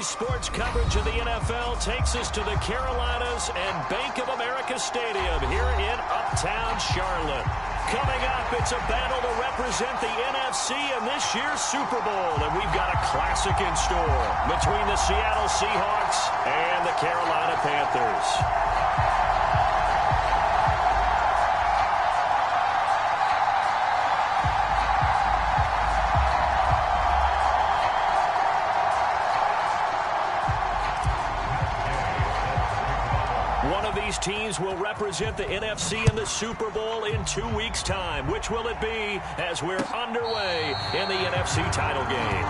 Today's sports coverage of the NFL takes us to the Carolinas and Bank of America Stadium here in Uptown Charlotte. Coming up, it's a battle to represent the NFC in this year's Super Bowl, and we've got a classic in store between the Seattle Seahawks and the Carolina Panthers. These teams will represent the NFC in the Super Bowl in 2 weeks' time. Which will it be as we're underway in the NFC title game?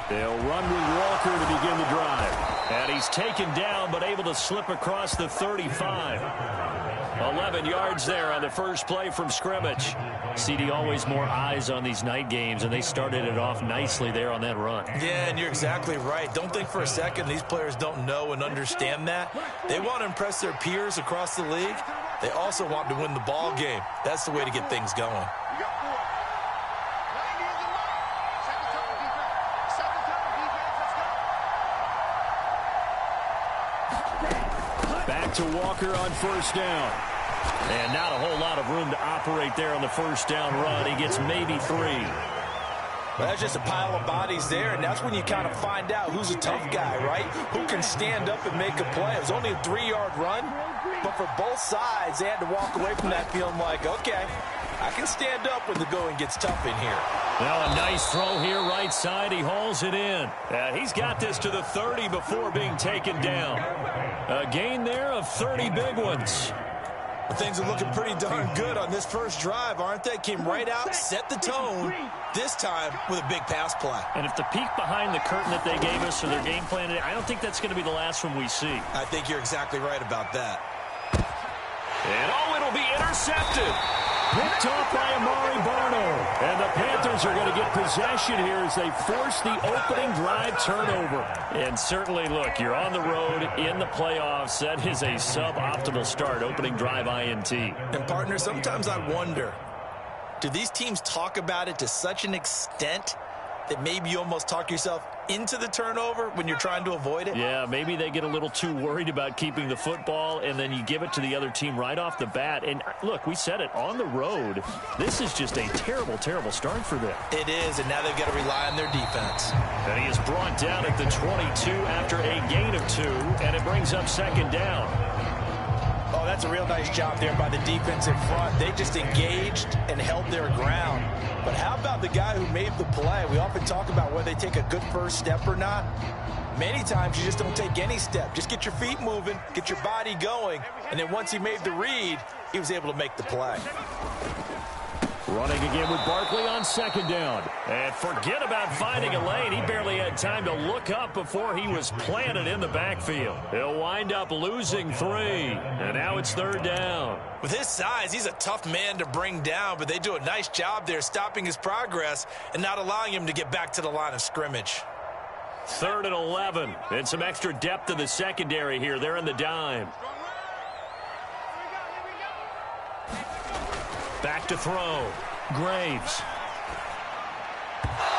They'll run with Walker to begin the drive. And he's taken down, but able to slip across the 35. 11 yards there on the first play from scrimmage. CD, always more eyes on these night games, and they started it off nicely there on that run. Yeah, and you're exactly right. Don't think for a second these players don't know and understand that. They want to impress their peers across the league. They also want to win the ball game. That's the way to get things going. To Walker on first down. And not a whole lot of room to operate there on the first down run. He gets maybe 3. Well, that's just a pile of bodies there, and that's when you kind of find out who's a tough guy, right? Who can stand up and make a play. It was only a 3-yard run, but for both sides, they had to walk away from that feeling like, okay, I can stand up when the going gets tough in here. Now a nice throw here, right side. He hauls it in. He's got this to the 30 before being taken down. A gain there of 30 big ones. Well, things are looking pretty darn good on this first drive, aren't they? Came right out, set the tone, this time with a big pass play. And if the peek behind the curtain that they gave us for their game plan today, I don't think that's going to be the last one we see. I think you're exactly right about that. And it'll be intercepted. Picked off by Amari Barno. And the Panthers are going to get possession here as they force the opening drive turnover. And certainly, look, you're on the road in the playoffs. That is a suboptimal start, opening drive INT. And, partner, sometimes I wonder, do these teams talk about it to such an extent that maybe you almost talk yourself into the turnover when you're trying to avoid it? Yeah, maybe they get a little too worried about keeping the football, and then you give it to the other team right off the bat. And look, we said it, on the road, this is just a terrible, terrible start for them. It is, and now they've got to rely on their defense. And he is brought down at the 22 after a gain of 2, and it brings up second down. Oh, that's a real nice job there by the defensive front. They just engaged and held their ground. But how about the guy who made the play? We often talk about whether they take a good first step or not. Many times you just don't take any step. Just get your feet moving, get your body going, and then once he made the read, he was able to make the play. Running again with Barkley on second down. And forget about finding a lane. He barely had time to look up before he was planted in the backfield. He'll wind up losing 3. And now it's third down. With his size, he's a tough man to bring down, but they do a nice job there stopping his progress and not allowing him to get back to the line of scrimmage. 3rd and 11. And some extra depth in the secondary here. They're in the dime. Back to throw. Graves.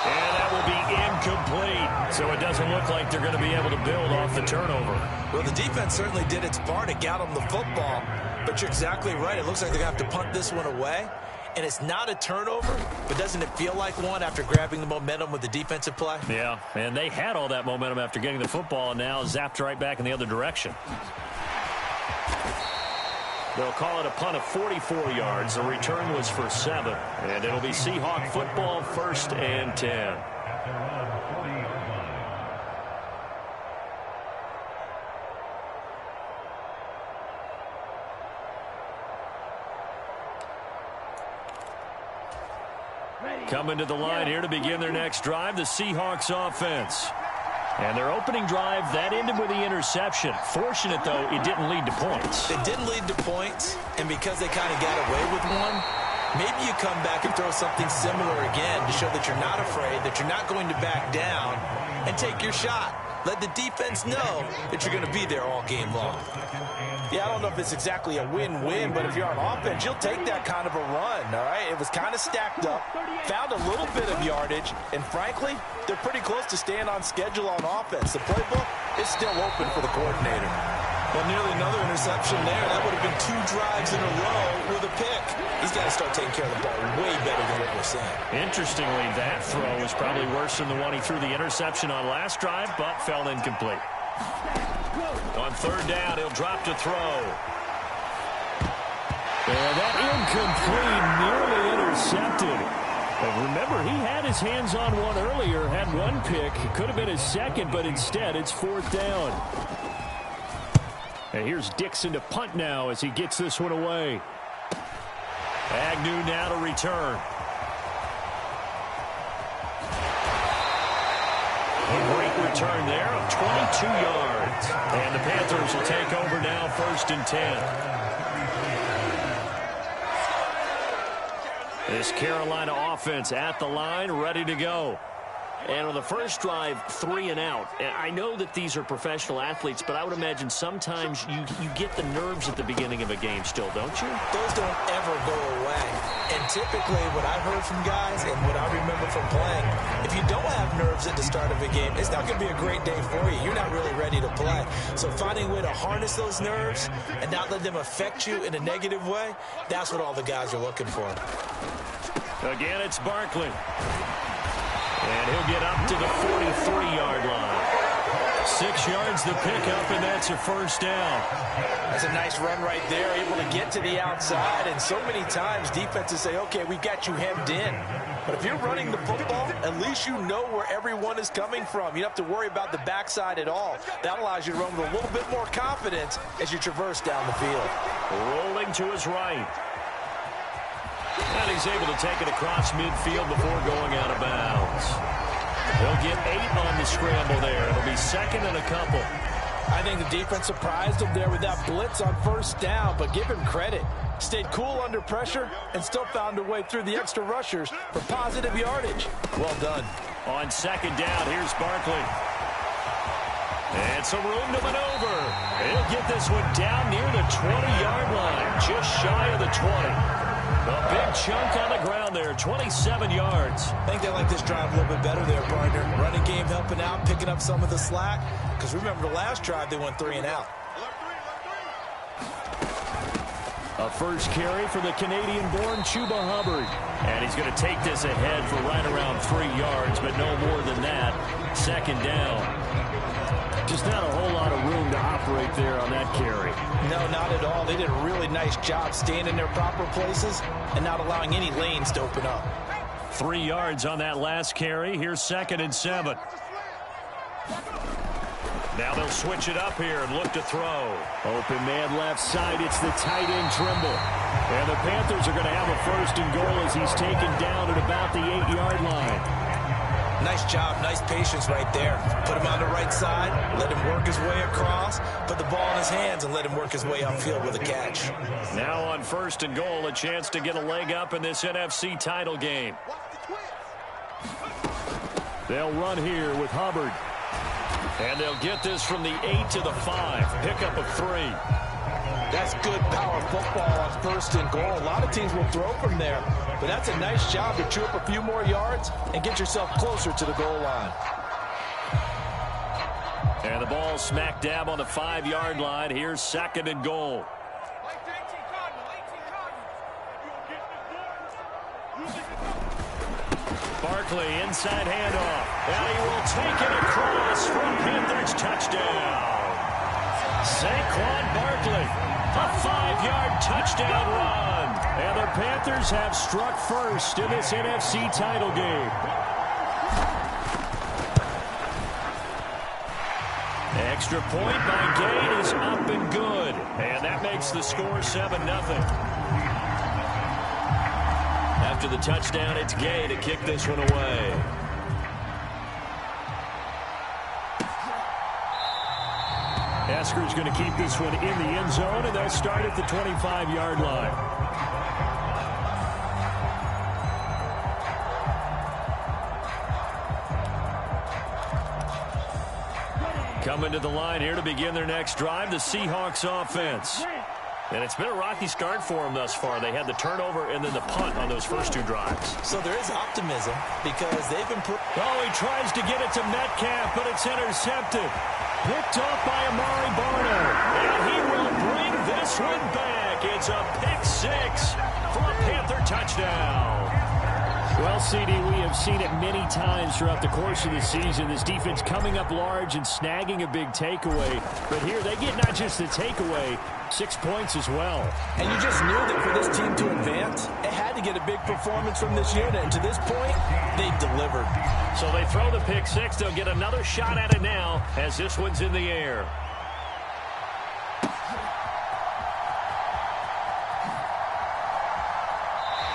And that will be incomplete. So it doesn't look like they're going to be able to build off the turnover. Well, the defense certainly did its part. It got them the football. But you're exactly right. It looks like they're going to have to punt this one away. And it's not a turnover, but doesn't it feel like one after grabbing the momentum with the defensive play? Yeah, and they had all that momentum after getting the football, and now zapped right back in the other direction. They'll call it a punt of 44 yards. The return was for 7. And it'll be Seahawk football, 1st and 10. Ready. Coming to the line here to begin their next drive, the Seahawks offense. And their opening drive, that ended with the interception. Fortunate, though, it didn't lead to points. It didn't lead to points, and because they kind of got away with one, maybe you come back and throw something similar again to show that you're not afraid, that you're not going to back down, and take your shot. Let the defense know that you're going to be there all game long. Yeah, I don't know if it's exactly a win-win, but if you're on offense, you'll take that kind of a run, all right? It was kind of stacked up, found a little bit of yardage, and frankly, they're pretty close to staying on schedule on offense. The playbook is still open for the coordinator. Well, nearly another interception there. That would have been 2 drives in a row with a pick. He's got to start taking care of the ball way better than what we're seeing. Interestingly, that throw was probably worse than the one he threw the interception on last drive, but fell incomplete. On third down, he'll drop to throw. And that incomplete, nearly intercepted. But remember, he had his hands on one earlier, had one pick. It could have been his second, but instead it's 4th down. And here's Dixon to punt now as he gets this one away. Agnew now to return. A great return there of 22 yards. And the Panthers will take over now, 1st and 10. This Carolina offense at the line, ready to go. And on the first drive, 3 and out. And I know that these are professional athletes, but I would imagine sometimes you get the nerves at the beginning of a game still, don't you? Those don't ever go away. And typically what I've heard from guys and what I remember from playing, if you don't have nerves at the start of a game, it's not going to be a great day for you. You're not really ready to play. So finding a way to harness those nerves and not let them affect you in a negative way, that's what all the guys are looking for. Again, it's Barkley. And he'll get up to the 43-yard line. 6 yards the pickup, and that's a 1st down. That's a nice run right there, able to get to the outside. And so many times defenses say, okay, we've got you hemmed in. But if you're running the football, at least you know where everyone is coming from. You don't have to worry about the backside at all. That allows you to run with a little bit more confidence as you traverse down the field. Rolling to his right. And he's able to take it across midfield before going out of bounds. He'll get 8 on the scramble there. It'll be 2nd and a couple. I think the defense surprised him there with that blitz on 1st down, but give him credit. Stayed cool under pressure and still found a way through the extra rushers for positive yardage. Well done. On 2nd down, here's Barkley. And some room to maneuver. He'll get this one down near the 20-yard line, just shy of the 20. A big chunk on the ground there, 27 yards. I think they like this drive a little bit better there, partner. Running game helping out, picking up some of the slack. Because remember, the last drive, they went 3 and out. A first carry for the Canadian-born Chuba Hubbard. And he's going to take this ahead for right around 3 yards, but no more than that. 2nd down. Just not a whole lot of room to operate there on that carry. No, not at all. They did a really nice job staying in their proper places and not allowing any lanes to open up. 3 yards on that last carry. Here's 2nd and 7. Now they'll switch it up here and look to throw. Open man left side. It's the tight end Trimble. And the Panthers are going to have a 1st and goal as he's taken down at about the 8-yard line. Nice job, nice patience right there. Put him on the right side, let him work his way across, put the ball in his hands, and let him work his way upfield with a catch. Now on 1st and goal, a chance to get a leg up in this NFC title game. They'll run here with Hubbard. And they'll get this from the 8 to the 5. Pickup of 3. That's good power football on 1st and goal. A lot of teams will throw from there, but that's a nice job to chew up a few more yards and get yourself closer to the goal line. And the ball smack dab on the 5-yard line. Here's 2nd and goal. Barkley, inside handoff. And he will take it across for a Panthers touchdown. Saquon Barkley. A 5-yard touchdown run. And the Panthers have struck first in this NFC title game. Extra point by Gay is up and good. And that makes the score 7-0. After the touchdown, it's Gay to kick this one away. Esker's going to keep this one in the end zone, and they'll start at the 25-yard line. Coming to the line here to begin their next drive, the Seahawks offense. And it's been a rocky start for them thus far. They had the turnover and then the punt on those first two drives. So there is optimism because they've been... Oh, he tries to get it to Metcalf, but it's intercepted. Picked off by Amari Barno. And he will bring this one back. It's a pick six for a Panther touchdown. Well, CD, we have seen it many times throughout the course of the season. This defense coming up large and snagging a big takeaway. But here they get not just the takeaway, 6 points as well. And you just knew that for this team to advance, it had to get a big performance from this unit. And to this point, they delivered. So they throw the pick six. They'll get another shot at it now as this one's in the air.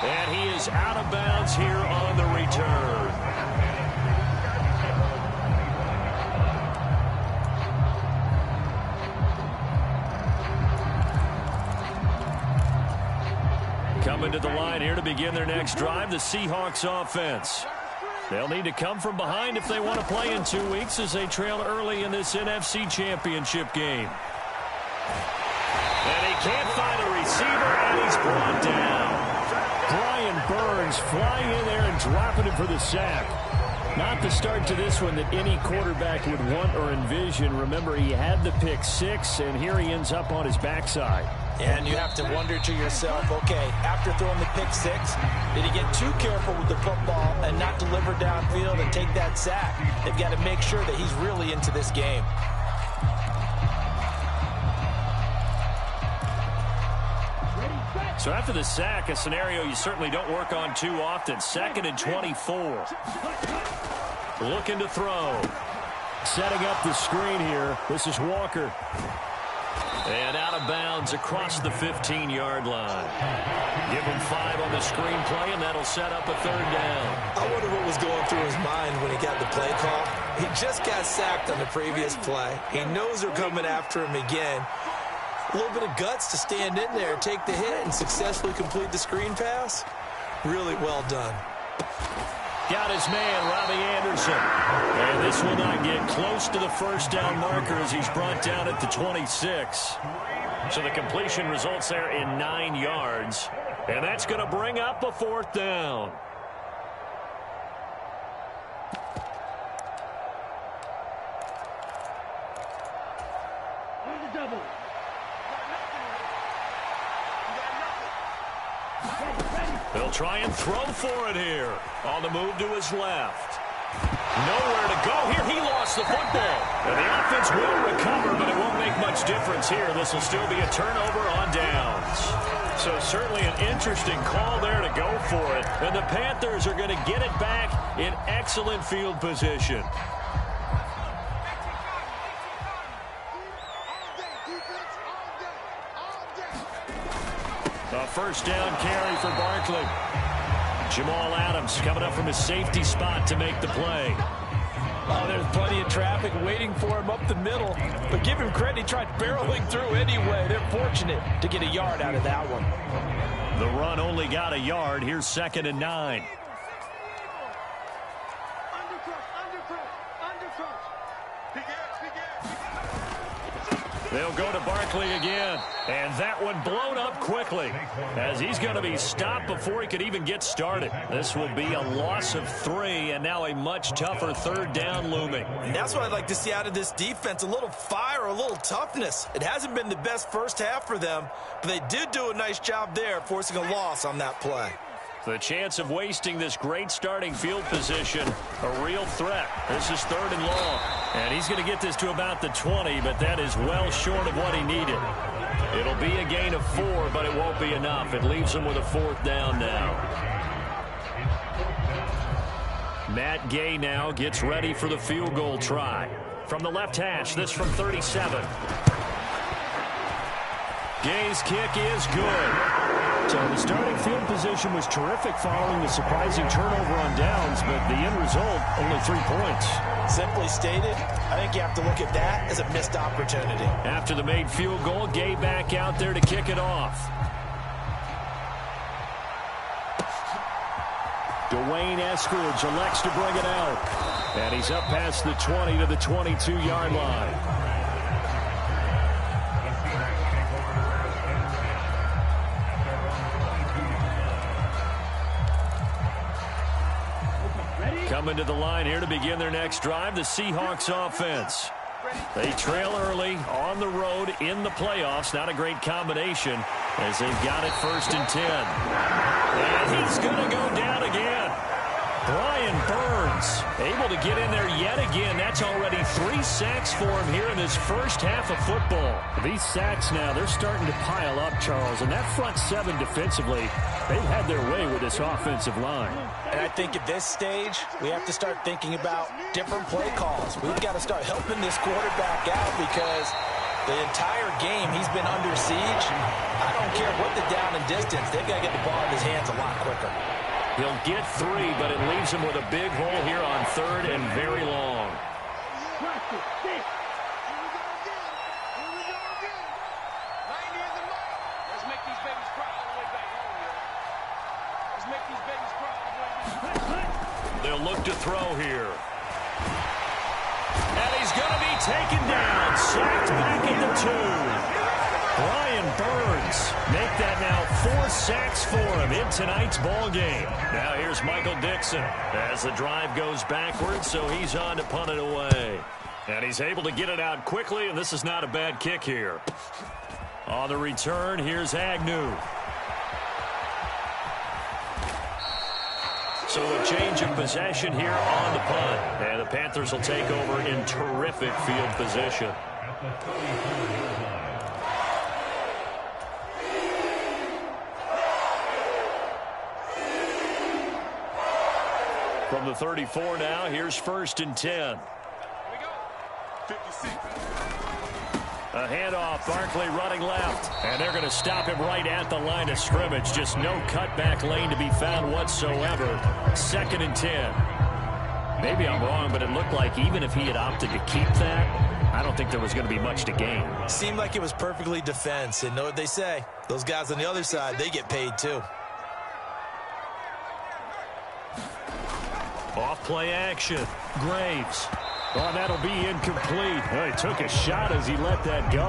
And he is out of bounds here on the return. Coming to the line here to begin their next drive, the Seahawks offense. They'll need to come from behind if they want to play in 2 weeks as they trail early in this NFC Championship game. And he can't find a receiver, and he's brought down. Brian Burns flying in there and dropping him for the sack. Not the start to this one that any quarterback would want or envision. Remember, he had the pick six, and here he ends up on his backside. And you have to wonder to yourself, okay, after throwing the pick six, did he get too careful with the football and not deliver downfield and take that sack? They've got to make sure that he's really into this game. So after the sack, a scenario you certainly don't work on too often. 2nd and 24. Looking to throw. Setting up the screen here. This is Walker. And out of bounds across the 15-yard line. Give him 5 on the screen play, and that'll set up a 3rd down. I wonder what was going through his mind when he got the play call. He just got sacked on the previous play. He knows they're coming after him again. A little bit of guts to stand in there, take the hit, and successfully complete the screen pass. Really well done. Got his man, Robbie Anderson. And this will not get close to the 1st down marker as he's brought down at the 26. So the completion results there in 9 yards. And that's going to bring up a 4th down. They'll try and throw for it here. On the move to his left. Nowhere to go here. He lost the football. And the offense will recover, but it won't make much difference here. This will still be a turnover on downs. So certainly an interesting call there to go for it. And the Panthers are going to get it back in excellent field position. A 1st down carry for Barkley. Jamal Adams coming up from his safety spot to make the play. Oh, there's plenty of traffic waiting for him up the middle. But give him credit, he tried barreling through anyway. They're fortunate to get a yard out of that one. The run only got a yard. Here's 2nd and 9. They'll go to Barkley again. And that one blown up quickly as he's going to be stopped before he could even get started. This will be a loss of 3 and now a much tougher 3rd down looming. And that's what I'd like to see out of this defense. A little fire, a little toughness. It hasn't been the best first half for them, but they did do a nice job there forcing a loss on that play. The chance of wasting this great starting field position, a real threat. This is 3rd and long. And he's going to get this to about the 20, but that is well short of what he needed. It'll be a gain of 4, but it won't be enough. It leaves him with a 4th down now. Matt Gay now gets ready for the field goal try. From the left hash, this from 37. Gay's kick is good. So the starting field position was terrific following the surprising turnover on downs, but the end result, only 3 points. Simply stated, I think you have to look at that as a missed opportunity. After the made field goal, Gay back out there to kick it off. Dwayne Eskridge elects to bring it out. And he's up past the 20 to the 22-yard line. Coming to the line here to begin their next drive, the Seahawks offense. They trail early on the road in the playoffs. Not a great combination as they've got it 1st and 10. And he's going to go down again. Brian Burns able to get in there yet again. That's already 3 sacks for him here in this first half of football. These sacks now, they're starting to pile up, Charles. And that front 7 defensively, they've had their way with this offensive line. And I think at this stage, we have to start thinking about different play calls. We've got to start helping this quarterback out because the entire game he's been under siege. I don't care what the down and distance. They've got to get the ball in his hands a lot quicker. He'll get 3, but it leaves him with a big hole here on 3rd and very long. They'll look to throw here. And he's going to be taken down. Sacked back at the 2. Brian Burns make that now 4 sacks for him in tonight's ball game. Now here's Michael Dixon as the drive goes backwards, so he's on to punt it away. And he's able to get it out quickly, and this is not a bad kick here. On the return, here's Agnew. So a change of possession here on the punt. And the Panthers will take over in terrific field position. From the 34 now, here's 1st and 10. Here we go. 56. A handoff, Barkley running left. And they're going to stop him right at the line of scrimmage. Just no cutback lane to be found whatsoever. 2nd and 10. Maybe I'm wrong, but it looked like even if he had opted to keep that, I don't think there was going to be much to gain. Seemed like it was perfectly defense. And know what they say? Those guys on the other side, they get paid too. Off play action. Graves. Oh, that'll be incomplete. Well, he took a shot as he let that go.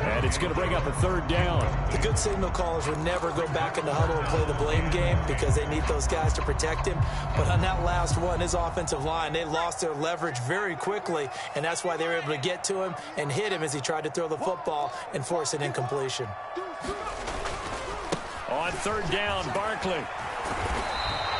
And it's going to bring up a 3rd down. The good signal callers would never go back in the huddle and play the blame game because they need those guys to protect him. But on that last one, his offensive line, they lost their leverage very quickly, and that's why they were able to get to him and hit him as he tried to throw the football and force an incompletion. On 3rd down, Barkley.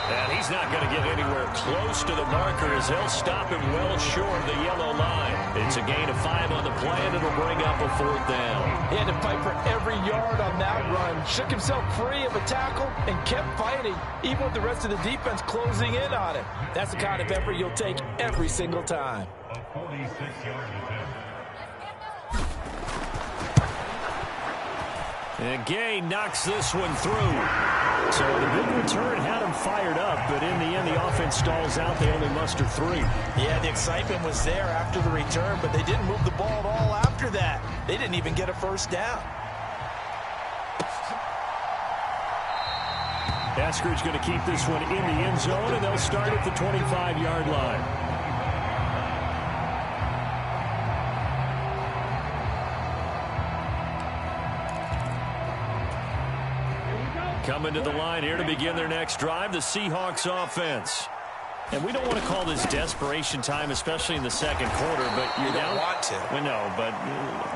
And he's not going to get anywhere close to the marker as they'll stop him well short of the yellow line. It's a gain of 5 on the play, and it'll bring up a 4th down. He had to fight for every yard on that run. Shook himself free of a tackle and kept fighting, even with the rest of the defense closing in on him. That's the kind of effort you'll take every single time. And Gay knocks this one through. So the big return had him fired up, but in the end, the offense stalls out. They only muster 3. Yeah, the excitement was there after the return, but they didn't move the ball at all after that. They didn't even get a 1st down. Eskridge going to keep this one in the end zone, and they'll start at the 25-yard line. Coming to the line here to begin their next drive, the Seahawks offense. And we don't want to call this desperation time, especially in the 2nd quarter, but you're down. You don't want to. Well, no, but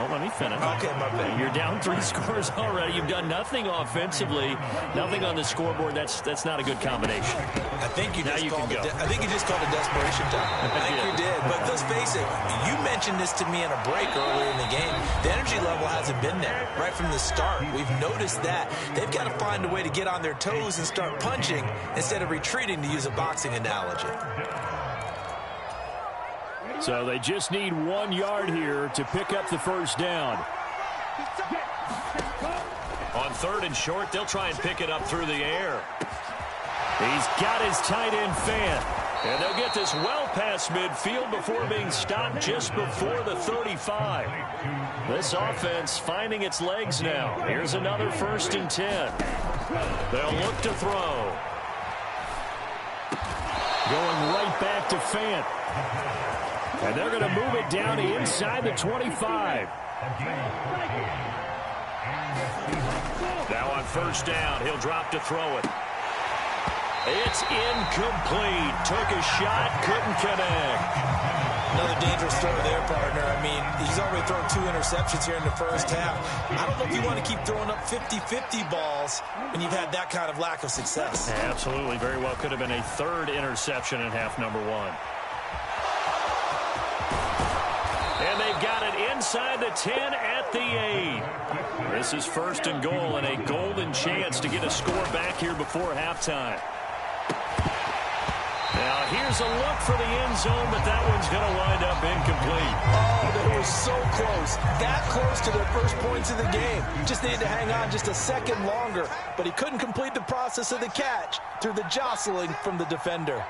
let me finish. Okay, my bad. You're down 3 scores already. You've done nothing offensively, nothing on the scoreboard. That's not a good combination. I think you just called it. I think you just called it desperation time. I think you did. But let's face it. You mentioned this to me in a break earlier in the game. The energy level hasn't been there right from the start. We've noticed that. They've got to find a way to get on their toes and start punching instead of retreating, to use a boxing analogy. So they just need 1 yard here to pick up the 1st down. On 3rd and short, they'll try and pick it up through the air. He's got his tight end Fant. And they'll get this well past midfield before being stopped just before the 35. This offense finding its legs now. Here's another 1st and 10. They'll look to throw. Going right back to Fant. And they're going to move it down to inside the 25. Now on 1st down, he'll drop to throw it. It's incomplete. Took a shot, couldn't connect. Another dangerous throw there, partner. I mean, he's already thrown 2 interceptions here in the first half. I don't know if you want to keep throwing up 50-50 balls when you've had that kind of lack of success. Absolutely. Very well could have been a 3rd interception in half number 1. And they've got it inside the 10 at the 8. This is 1st and goal and a golden chance to get a score back here before halftime. Now here's a look for the end zone, but that one's going to wind up incomplete. Oh, they were so close. That close to their first points of the game. Just needed to hang on just a second longer, but he couldn't complete the process of the catch through the jostling from the defender.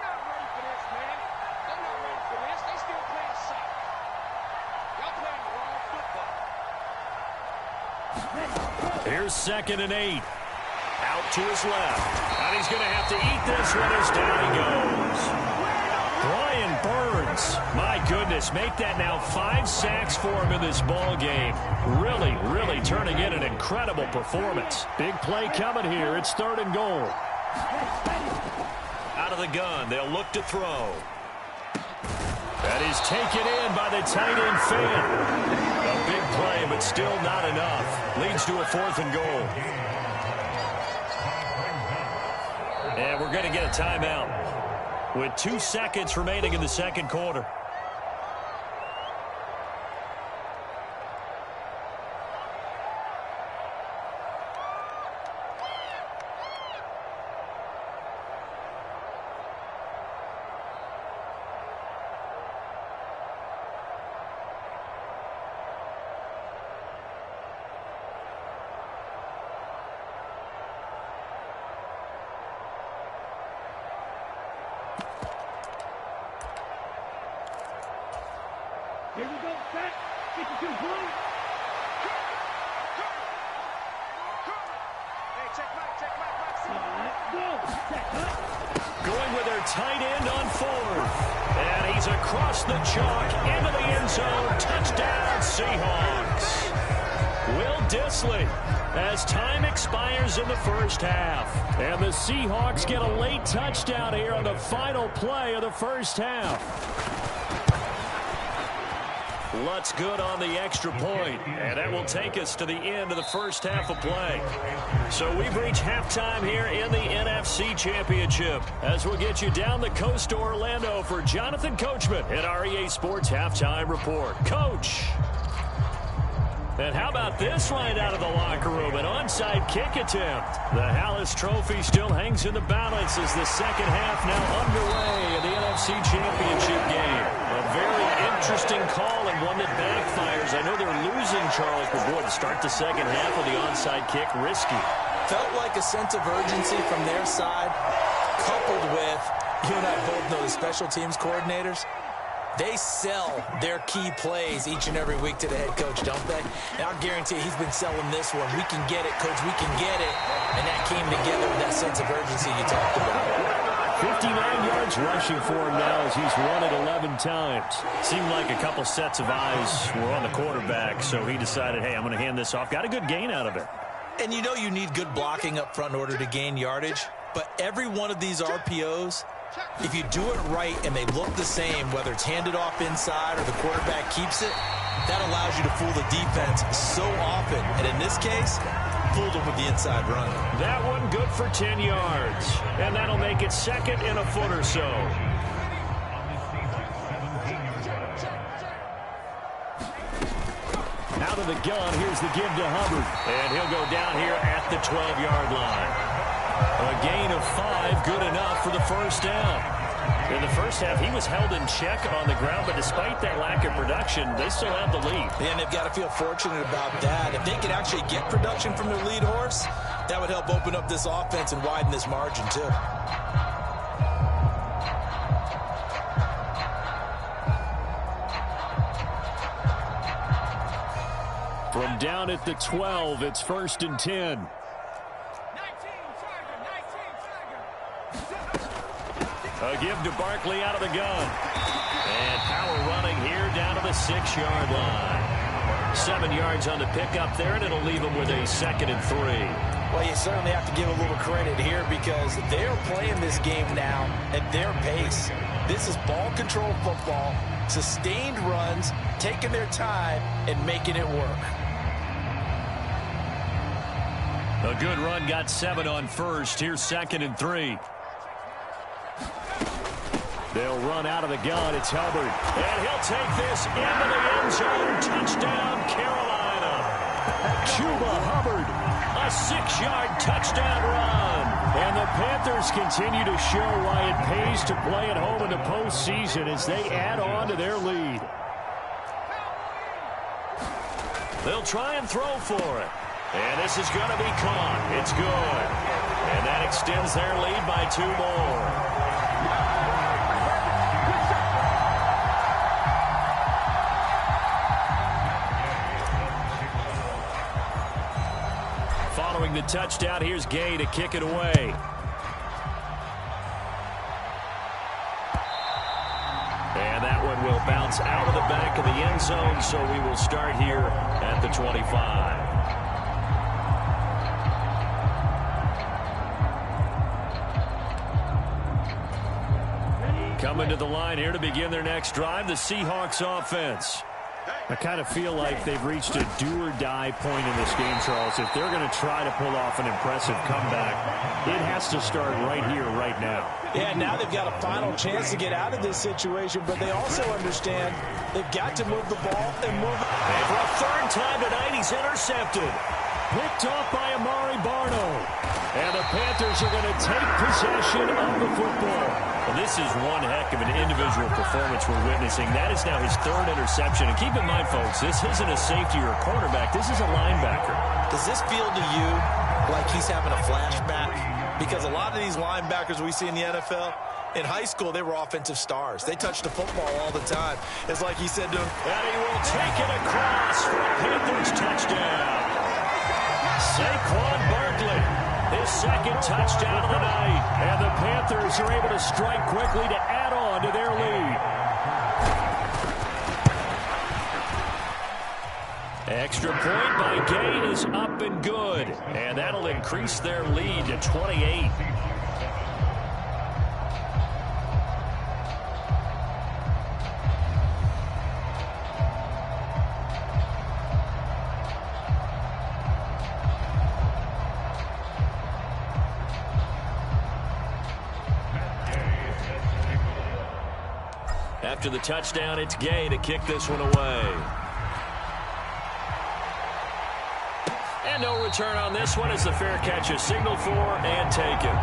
Here's 2nd and 8. Out to his left. And he's going to have to eat this one as down he goes. Brian Burns, my goodness, make that now 5 sacks for him in this ball game. Really, really turning in an incredible performance. Big play coming here. It's 3rd and goal. Out of the gun, they'll look to throw. That is taken in by the tight end Fant. A big play, but still not enough. Leads to a 4th and goal. And we're going to get a timeout with 2 seconds remaining in the 2nd quarter. Here we go, set, 52 blue. Hey, check Mike, go. Going with their tight end on 4th. And he's across the chalk into the end zone. Touchdown, Seahawks. Will Dissly as time expires in the first half. And the Seahawks get a late touchdown here on the final play of the first half. Lutz good on the extra point, and that will take us to the end of the first half of play. So we've reached halftime here in the NFC Championship as we'll get you down the coast to Orlando for Jonathan Coachman at our EA Sports Halftime Report. Coach! And how about this right out of the locker room? An onside kick attempt. The Hallis Trophy still hangs in the balance as the second half now underway in the NFC Championship game. A very interesting call and one that backfires. I know they're losing, Charles, but boy, to start the second half of the onside kick, risky. Felt like a sense of urgency from their side, coupled with, you and I both know the special teams coordinators. They sell their key plays each and every week to the head coach, don't they? And I'll guarantee he's been selling this one. We can get it, coach, we can get it. And that came together with that sense of urgency you talked about. 59 yards rushing for him now as he's run it 11 times. Seemed like a couple sets of eyes were on the quarterback, so he decided, hey, I'm going to hand this off. Got a good gain out of it. And you know you need good blocking up front in order to gain yardage, but every one of these RPOs, if you do it right and they look the same, whether it's handed off inside or the quarterback keeps it, that allows you to fool the defense so often. And in this case, fooled them with the inside run. That one good for 10 yards. And that'll make it second and a foot or so. Out of the gun, here's the give to Hubbard. And he'll go down here at the 12-yard line. A gain of 5, good enough for the first down. In the first half, he was held in check on the ground, but despite that lack of production, they still have the lead. And they've got to feel fortunate about that. If they could actually get production from their lead horse, that would help open up this offense and widen this margin, too. From down at the 12, it's 1st and 10. A give to Barkley out of the gun. And power running here down to the 6-yard line. 7 yards on the pickup there, and it'll leave them with a 2nd and 3. Well, you certainly have to give a little credit here because they're playing this game now at their pace. This is ball control football, sustained runs, taking their time, and making it work. A good run got 7 on first. Here's 2nd and 3. They'll run out of the gun. It's Hubbard. And he'll take this into the end zone. Touchdown, Carolina. Chuba Hubbard, a 6-yard touchdown run. And the Panthers continue to show why it pays to play at home in the postseason as they add on to their lead. They'll try and throw for it. And this is going to be caught. It's good. And that extends their lead by 2 more. Following the touchdown, here's Gay to kick it away. And that one will bounce out of the back of the end zone, so we will start here at the 25. Coming to the line here to begin their next drive, the Seahawks offense. I kind of feel like they've reached a do-or-die point in this game, Charles. If they're going to try to pull off an impressive comeback, it has to start right here, right now. Yeah, now they've got a final chance to get out of this situation, but they also understand they've got to move the ball and move it. And for a 3rd time tonight, he's intercepted. Picked off by Amari Barno. And the Panthers are going to take possession of the football. Well, this is one heck of an individual performance we're witnessing. That is now his 3rd interception. And keep in mind, folks, this isn't a safety or a cornerback. This is a linebacker. Does this feel to you like he's having a flashback? Because a lot of these linebackers we see in the NFL, in high school, they were offensive stars. They touched the football all the time. It's like he said to him, and he will take it across for a Panthers touchdown. Saquon Barkley, his 2nd touchdown of the night. And the Panthers are able to strike quickly to add on to their lead. Extra point by Gay is up and good. And that'll increase their lead to 28. After the touchdown, it's Gay to kick this one away. And no return on this one as the fair catch is signaled for and taken.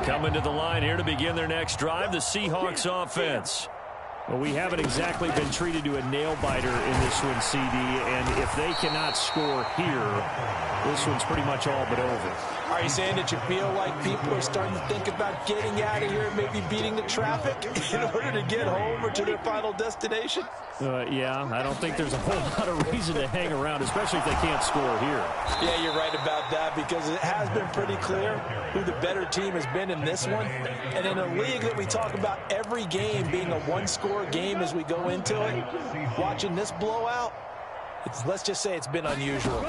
Coming to the line here to begin their next drive, the Seahawks offense. Well, we haven't exactly been treated to a nail-biter in this one, CD, and if they cannot score here, this one's pretty much all but over. Are you saying that you feel like people are starting to think about getting out of here and maybe beating the traffic in order to get home or to their final destination? Yeah, I don't think there's a whole lot of reason to hang around, especially if they can't score here. Yeah, you're right about that because it has been pretty clear who the better team has been in this one. And in a league that we talk about every game being a one-score game as we go into it, watching this blowout, let's just say it's been unusual.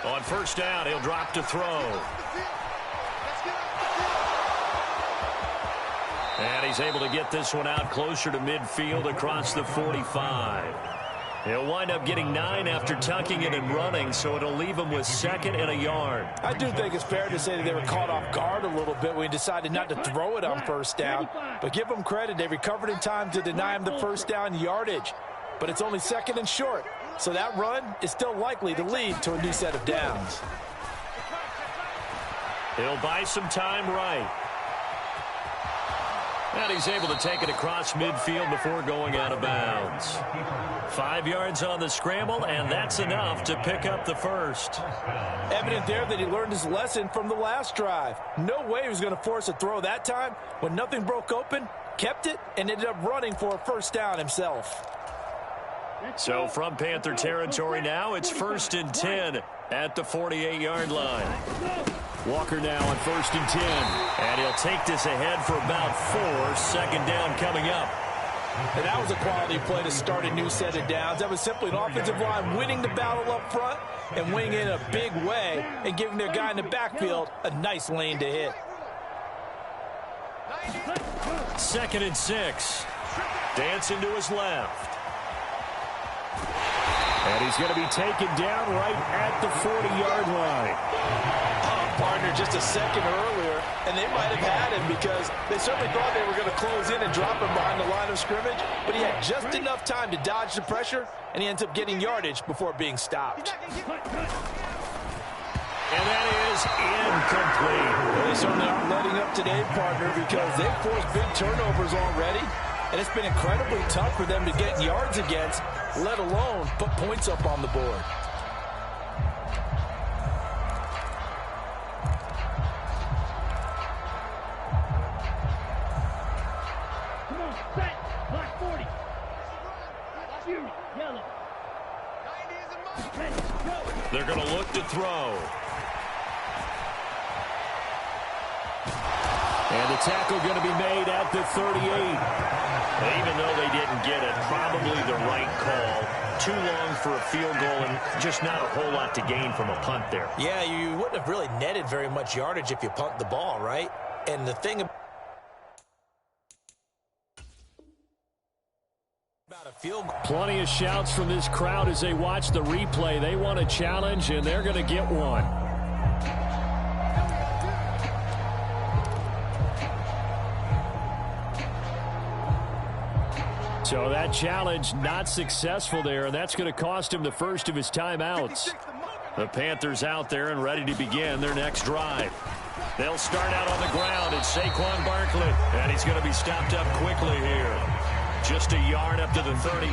On 1st down, he'll drop to throw. And he's able to get this one out closer to midfield across the 45. He'll wind up getting 9 after tucking it and running, so it'll leave him with 2nd and a yard. I do think it's fair to say that they were caught off guard a little bit when he decided not to throw it on 1st down. But give them credit. They recovered in time to deny him the 1st down yardage. But it's only 2nd and short. So that run is still likely to lead to a new set of downs. He'll buy some time right. And he's able to take it across midfield before going out of bounds. 5 yards on the scramble, and that's enough to pick up the first. Evident there that he learned his lesson from the last drive. No way he was going to force a throw that time. When nothing broke open, kept it, and ended up running for a first down himself. So from Panther territory now, it's 1st and 10 at the 48-yard line. Walker now on 1st and 10. And he'll take this ahead for about 4. 2nd down coming up. And that was a quality play to start a new set of downs. That was simply an offensive line winning the battle up front and winning it in a big way and giving their guy in the backfield a nice lane to hit. 2nd and 6. Dancing to his left. And he's going to be taken down right at the 40-yard line. Partner just a second earlier, and they might have had him because they certainly thought they were going to close in and drop him behind the line of scrimmage, but he had just enough time to dodge the pressure, and he ends up getting yardage before being stopped. And that is incomplete. Well, they certainly aren't letting up today, partner, because they've forced big turnovers already, and it's been incredibly tough for them to get yards against, let alone put points up on the board. They're going to look to throw. And the tackle going to be made at the 38. Even though they didn't get it, probably the right call. Too long for a field goal and just not a whole lot to gain from a punt there. Yeah, you wouldn't have really netted very much yardage if you punt the ball, right? And the thing about a field goal. Plenty of shouts from this crowd as they watch the replay. They want a challenge, and they're going to get one. So that challenge not successful there, and that's going to cost him the first of his timeouts. The Panthers out there and ready to begin their next drive. They'll start out on the ground. It's Saquon Barkley, and he's going to be stopped up quickly here. Just a yard up to the 39.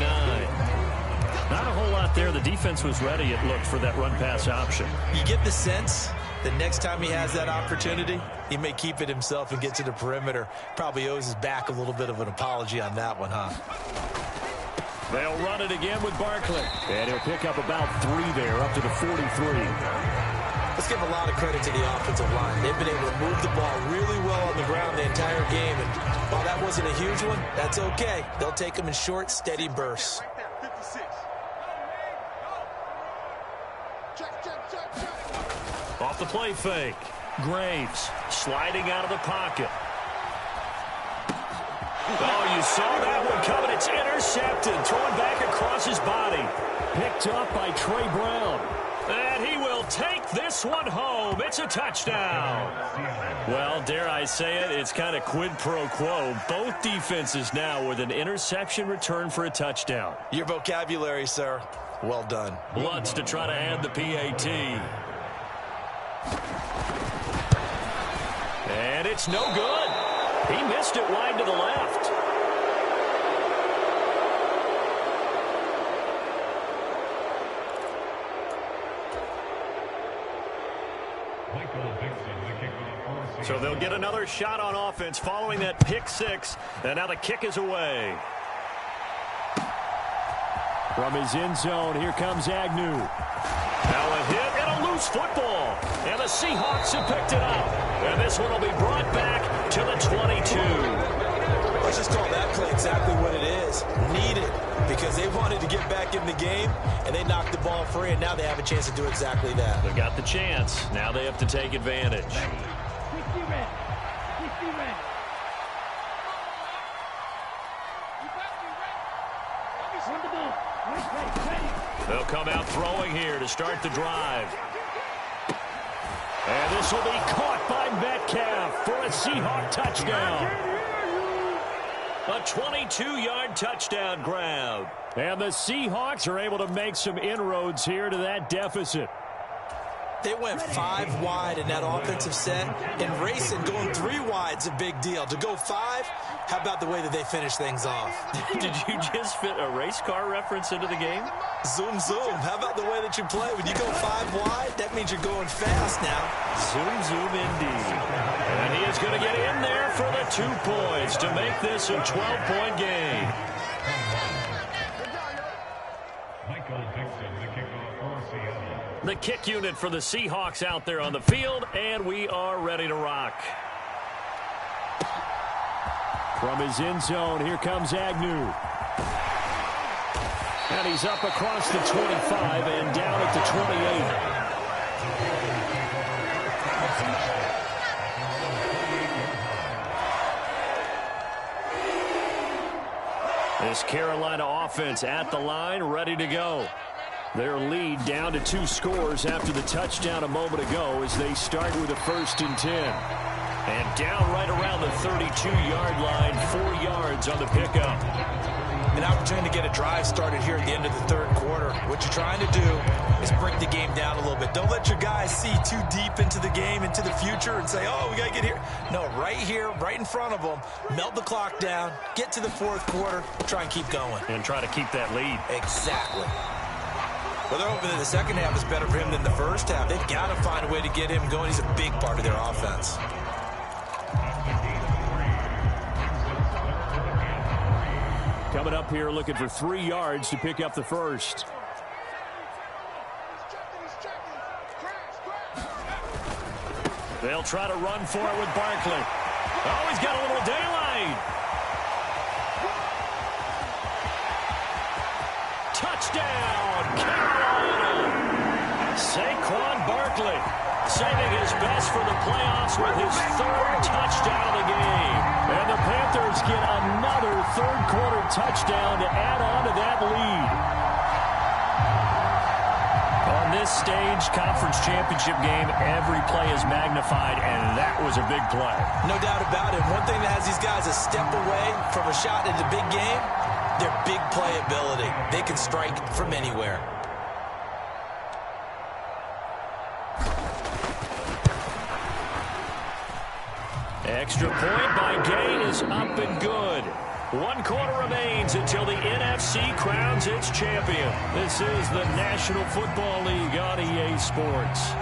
Not a whole lot there. The defense was ready, it looked, for that run-pass option. You get the sense that next time he has that opportunity, he may keep it himself and get to the perimeter. Probably owes his back a little bit of an apology on that one, huh? They'll run it again with Barkley. And he'll pick up about 3 there, up to the 43. Let's give a lot of credit to the offensive line. They've been able to move the ball really well on the ground the entire game. And while that wasn't a huge one, that's okay. They'll take them in short, steady bursts. Off the play fake. Graves sliding out of the pocket. Oh, you saw that one coming. It's intercepted. Thrown back across his body. Picked up by Trey Brown. And he will take this one home. It's a touchdown. Well, dare I say it, it's kind of quid pro quo. Both defenses now with an interception return for a touchdown. Your vocabulary, sir. Well done. Lutz to try to add the PAT. And it's no good. He missed it wide to the left. So they'll get another shot on offense following that pick six. And now the kick is away. From his end zone, here comes Agnew. Now a hit and a loose football. And the Seahawks have picked it up. And this one will be brought back to the 22. Let's just call that play exactly what it is. Needed. Because they wanted to get back in the game, and they knocked the ball free, and now they have a chance to do exactly that. They've got the chance. Now they have to take advantage. They'll come out throwing here to start the drive. And this will be caught by Metcalf for a Seahawk touchdown. A 22-yard touchdown grab. And the Seahawks are able to make some inroads here to that deficit. They went 5 wide in that offensive set. And racing, going 3 wide is a big deal. To go 5, how about the way that they finish things off? Did you just fit a race car reference into the game? Zoom, zoom. How about the way that you play? When you go 5 wide, that means you're going fast now. Zoom, zoom indeed. And he is going to get in there for the 2 points to make this a 12-point game. The kick unit for the Seahawks out there on the field, and we are ready to rock. From his end zone, here comes Agnew. And he's up across the 25 and down at the 28. This Carolina offense at the line, ready to go. Their lead down to 2 scores after the touchdown a moment ago as they start with a 1st and 10. And down right around the 32-yard line, 4 yards on the pickup. An opportunity to get a drive started here at the end of the 3rd quarter. What you're trying to do is break the game down a little bit. Don't let your guys see too deep into the game, into the future, and say, oh, we got to get here. No, right here, right in front of them, melt the clock down, get to the 4th quarter, try and keep going. And try to keep that lead. Exactly. Well, they're hoping that the second half is better for him than the first half. They've got to find a way to get him going. He's a big part of their offense. Coming up here looking for 3 yards to pick up the first. They'll try to run for it with Barkley. Oh, he's got a little daylight. Touchdown, Carolina. Saquon Barkley saving his best for the playoffs with his 3rd touchdown of the game. And the Panthers get another 3rd quarter touchdown to add on to that lead. On this stage, conference championship game, every play is magnified, and that was a big play. No doubt about it. One thing that has these guys a step away from a shot at the big game, their big play ability. They can strike from anywhere. Extra point by Gain is up and good. 1 quarter remains until the NFC crowns its champion. This is the National Football League on EA Sports.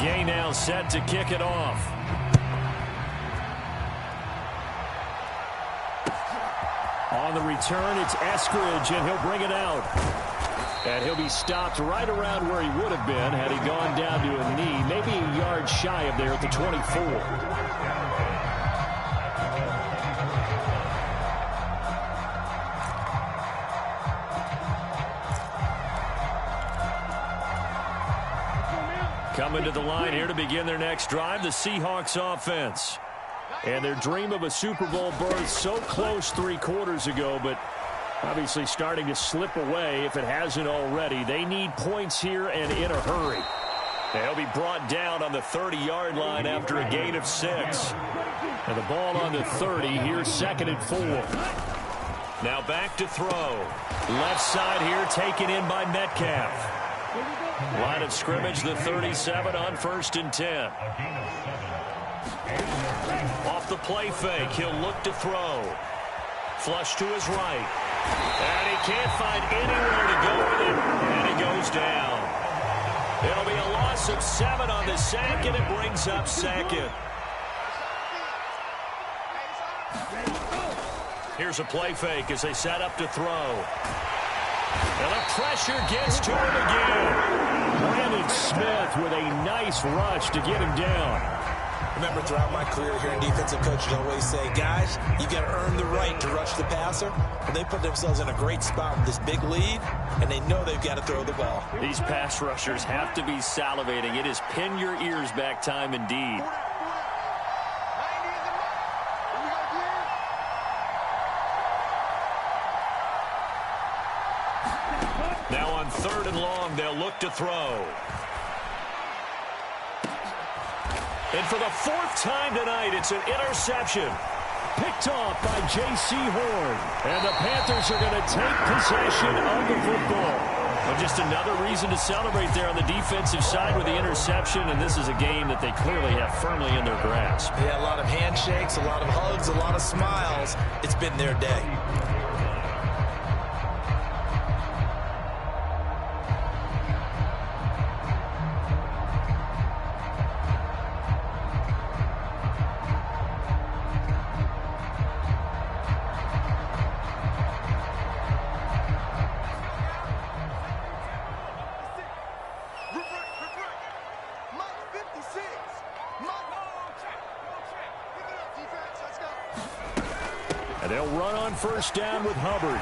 Gay now set to kick it off. On the return, it's Eskridge, and he'll bring it out. And he'll be stopped right around where he would have been had he gone down to a knee, maybe a yard shy of there at the 24. Coming to the line here to begin their next drive, the Seahawks offense. And their dream of a Super Bowl berth so close 3 quarters ago, but obviously starting to slip away if it hasn't already. They need points here and in a hurry. They'll be brought down on the 30-yard line after a gain of 6. And the ball on the 30, here's 2nd and 4. Now back to throw. Left side here taken in by Metcalf. Line of scrimmage, the 37 on 1st and 10. Off the play fake, he'll look to throw. Flush to his right. And he can't find anywhere to go with it. And it goes down. It'll be a loss of 7 on the sack, and it brings up 2nd. Here's a play fake as they set up to throw. And the pressure gets to him again. Brandon Smith with a nice rush to get him down. Remember, throughout my career here in defensive coaches always say, guys, you got to earn the right to rush the passer. And they put themselves in a great spot with this big lead, and they know they've got to throw the ball. These pass rushers have to be salivating. It is pin your ears back time indeed. Now on 3rd and long, they'll look to throw. And for the 4th time tonight, it's an interception. Picked off by J.C. Horn. And the Panthers are going to take possession of the football. And just another reason to celebrate there on the defensive side with the interception. And this is a game that they clearly have firmly in their grasp. Yeah, a lot of handshakes, a lot of hugs, a lot of smiles. It's been their day. And they'll run on first down with Hubbard.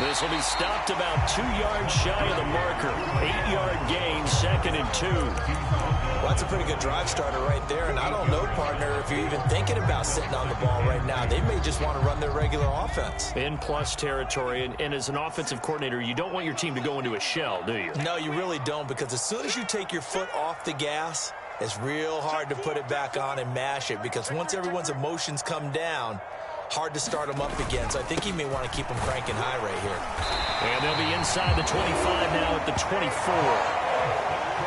This will be stopped about 2 yards shy of the marker. 8-yard gain, 2nd and 2. Well, that's a pretty good drive starter right there. And I don't know, partner, if you're even thinking about sitting on the ball right now. They may just want to run their regular offense. In plus territory. And as an offensive coordinator, you don't want your team to go into a shell, do you? No, you really don't, because as soon as you take your foot off the gas, it's real hard to put it back on and mash it, because once everyone's emotions come down, hard to start them up again. So I think he may want to keep them cranking high right here. And they'll be inside the 25 now at the 24.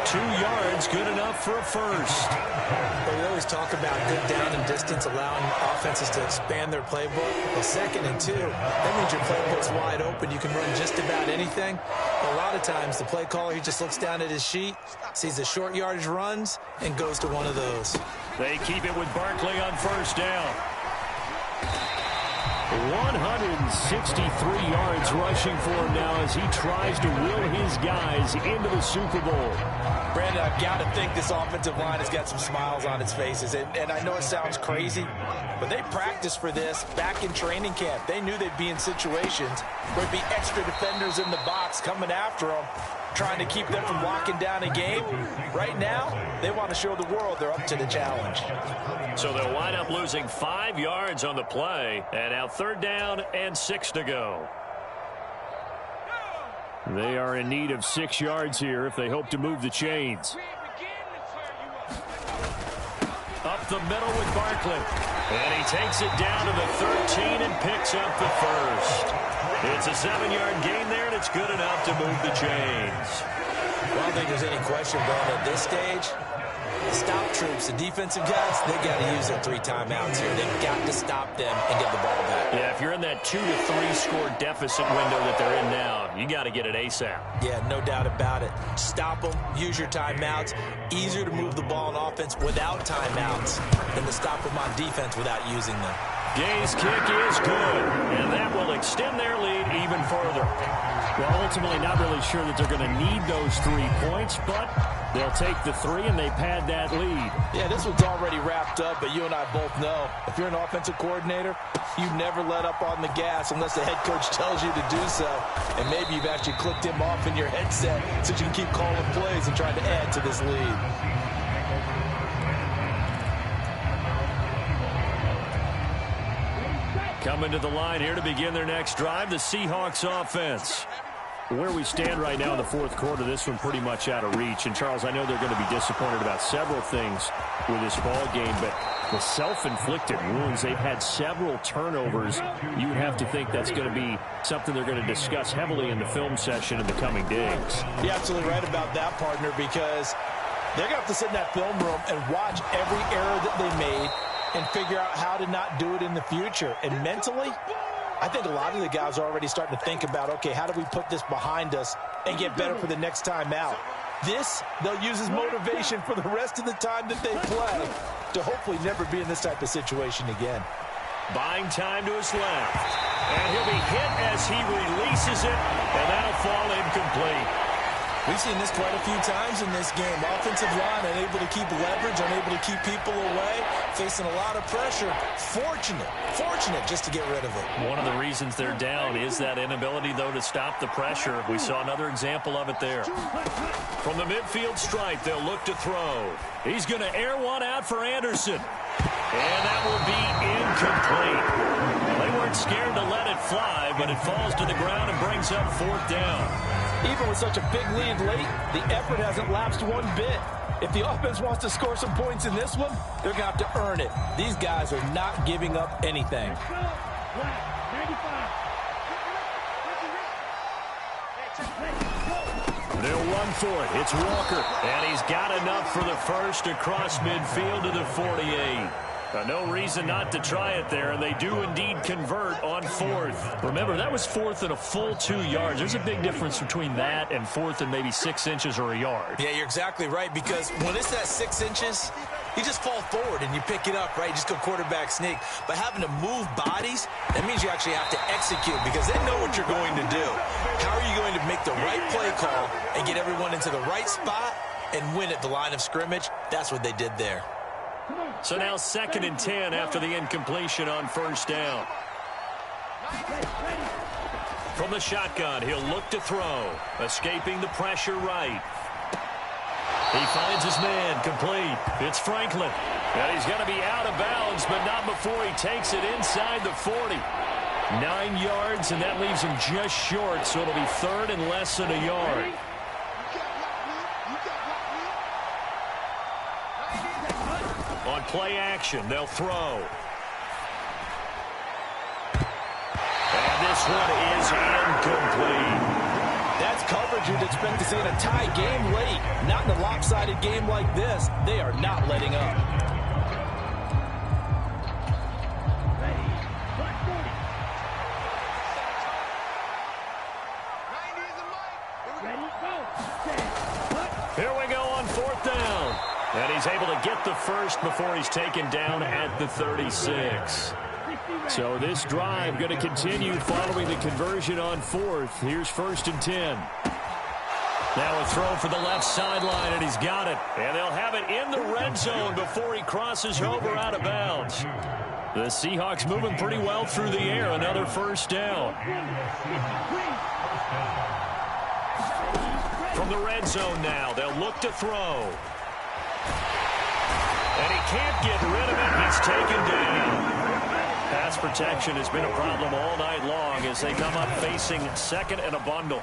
2 yards, good enough for a first. Well, we always talk about good down and distance, allowing offenses to expand their playbook. Well, 2nd and 2, that means your playbook's wide open. You can run just about anything. But a lot of times, the play caller, he just looks down at his sheet, sees the short yardage runs, and goes to one of those. They keep it with Barkley on first down. 163 yards rushing for him now as he tries to will his guys into the Super Bowl. Brandon, I've got to think this offensive line has got some smiles on its faces. And I know it sounds crazy, but they practiced for this back in training camp. They knew they'd be in situations where there'd be extra defenders in the box coming after them, trying to keep them from locking down a game. Right now, they want to show the world they're up to the challenge. So they'll wind up losing 5 yards on the play. And now 3rd down and 6 to go. They are in need of 6 yards here if they hope to move the chains. Up the middle with Barkley. And he takes it down to the 13 and picks up the first. It's a 7-yard gain there, and it's good enough to move the chains. Well, I don't think there's any question, Brandon, at this stage. The stop troops, the defensive guys, they got to use their 3 timeouts here. They've got to stop them and get the ball back. Yeah, if you're in that 2 to 3 score deficit window that they're in now, you got to get it ASAP. Yeah, no doubt about it. Stop them, use your timeouts. Easier to move the ball on offense without timeouts than to stop them on defense without using them. Gay's kick is good, and that will extend their lead even further. Well, ultimately not really sure that they're going to need those 3 points, but they'll take the 3 and they pad that lead. Yeah, this one's already wrapped up, but you and I both know if you're an offensive coordinator, you never let up on the gas unless the head coach tells you to do so. And maybe you've actually clicked him off in your headset so you can keep calling plays and trying to add to this lead. Coming to the line here to begin their next drive, the Seahawks offense. Where we stand right now in the 4th quarter, this one pretty much out of reach. And, Charles, I know they're going to be disappointed about several things with this ball game, but the self-inflicted wounds, they've had several turnovers. You would have to think that's going to be something they're going to discuss heavily in the film session in the coming days. You're absolutely right about that, partner, because they're going to have to sit in that film room and watch every error that they made and figure out how to not do it in the future. And mentally, I think a lot of the guys are already starting to think about, okay, how do we put this behind us and get better for the next time out? This, they'll use as motivation for the rest of the time that they play to hopefully never be in this type of situation again. Buying time to his left. And he'll be hit as he releases it, and that'll fall incomplete. We've seen this quite a few times in this game. Offensive line unable to keep leverage, unable to keep people away, facing a lot of pressure. Fortunate just to get rid of it. One of the reasons they're down is that inability, though, to stop the pressure. We saw another example of it there. From the midfield stripe, they'll look to throw. He's going to air one out for Anderson. And that will be incomplete. Well, they weren't scared to let it fly, but it falls to the ground and brings up 4th down. Even with such a big lead late, the effort hasn't lapsed one bit. If the offense wants to score some points in this one, they're going to have to earn it. These guys are not giving up anything. They'll run for it. It's Walker. And he's got enough for the first across midfield to the 48. No reason not to try it there, and they do indeed convert on fourth. Remember, that was fourth and a full 2 yards. There's a big difference between that and fourth and maybe 6 inches or a yard. Yeah, you're exactly right, because when it's that 6 inches, you just fall forward and you pick it up, right? You just go quarterback sneak. But having to move bodies, that means you actually have to execute because they know what you're going to do. How are you going to make the right play call and get everyone into the right spot and win at the line of scrimmage? That's what they did there. So now 2nd and 10 after the incompletion on first down. From the shotgun, he'll look to throw. Escaping the pressure right. He finds his man, complete. It's Franklin. And he's going to be out of bounds, but not before he takes it inside the 40. 9 yards, and that leaves him just short, so it'll be 3rd and less than a yard. On play action, they'll throw. And this one is incomplete. That's coverage you'd expect to see in a tie game late. Not in a lopsided game like this. They are not letting up. Here we go on 4th down. And he's able to get the first before he's taken down at the 36. So this drive going to continue following the conversion on 4th. Here's 1st and 10. Now a throw for the left sideline, and he's got it. And they'll have it in the red zone before he crosses over out of bounds. The Seahawks moving pretty well through the air. Another 1st down. From the red zone now, they'll look to throw. And he can't get rid of it. He's taken down. Pass protection has been a problem all night long as they come up facing 2nd and a bundle.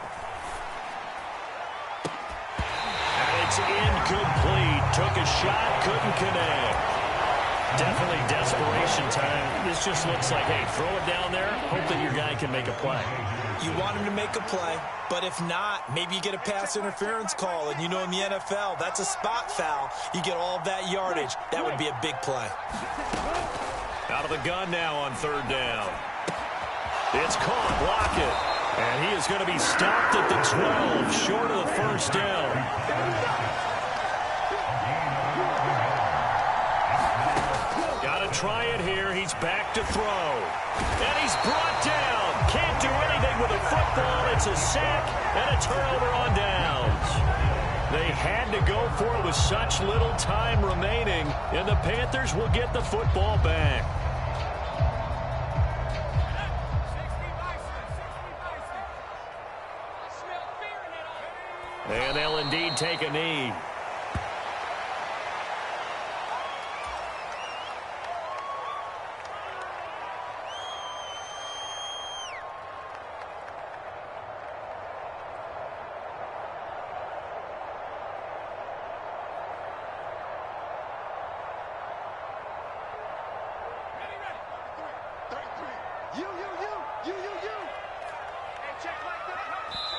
And it's incomplete. Took a shot, couldn't connect. Definitely desperation time. This just looks like, hey, throw it down there, hope that your guy can make a play. You want him to make a play, but if not, maybe you get a pass interference call, and you know in the NFL, that's a spot foul. You get all of that yardage. That would be a big play. Out of the gun now on 3rd down. It's caught, block it. And he is going to be stopped at the 12, short of the 1st down. Got to try it here. He's back to throw. And he's brought down. Can't do anything with a football. It's a sack and a turnover on downs. They had to go for it with such little time remaining, and the Panthers will get the football back. And they'll indeed take a knee.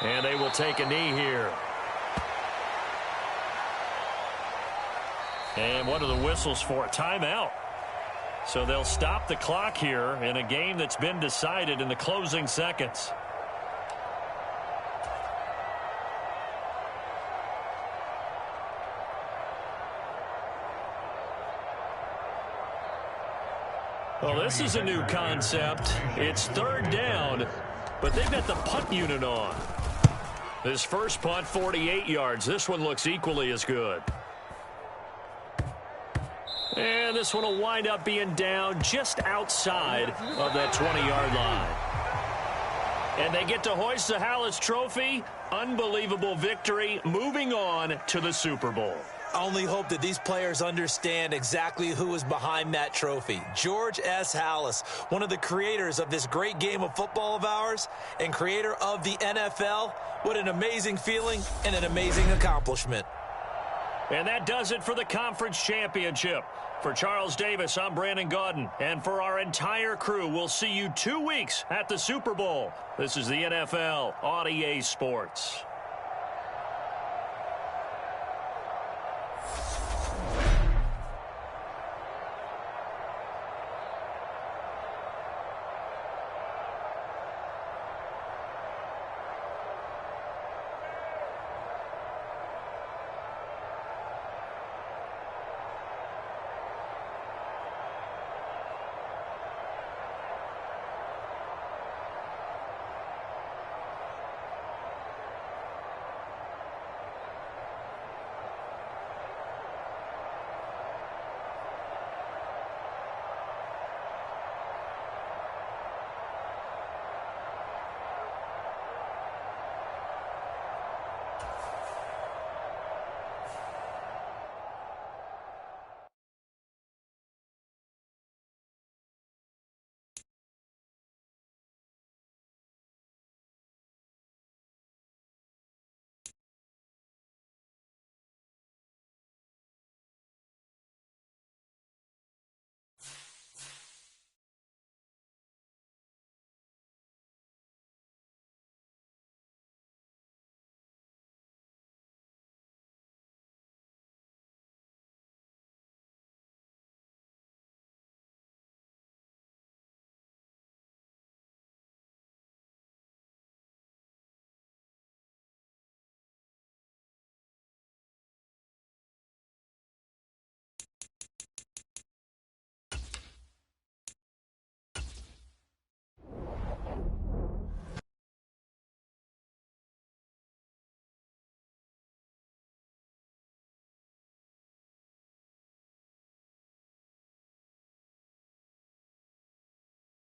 And they will take a knee here. And what are the whistles for? Timeout. So they'll stop the clock here in a game that's been decided in the closing seconds. Well, this is a new concept. It's 3rd down, but they've got the punt unit on. This first punt, 48 yards. This one looks equally as good. And this one will wind up being down just outside of that 20-yard line. And they get to hoist the Hallis Trophy. Unbelievable victory, moving on to the Super Bowl. I only hope that these players understand exactly who is behind that trophy. George S. Halas, one of the creators of this great game of football of ours and creator of the NFL. What an amazing feeling and an amazing accomplishment. And that does it for the conference championship. For Charles Davis, I'm Brandon Gaudin. And for our entire crew, we'll see you 2 weeks at the Super Bowl. This is the NFL on EA Sports.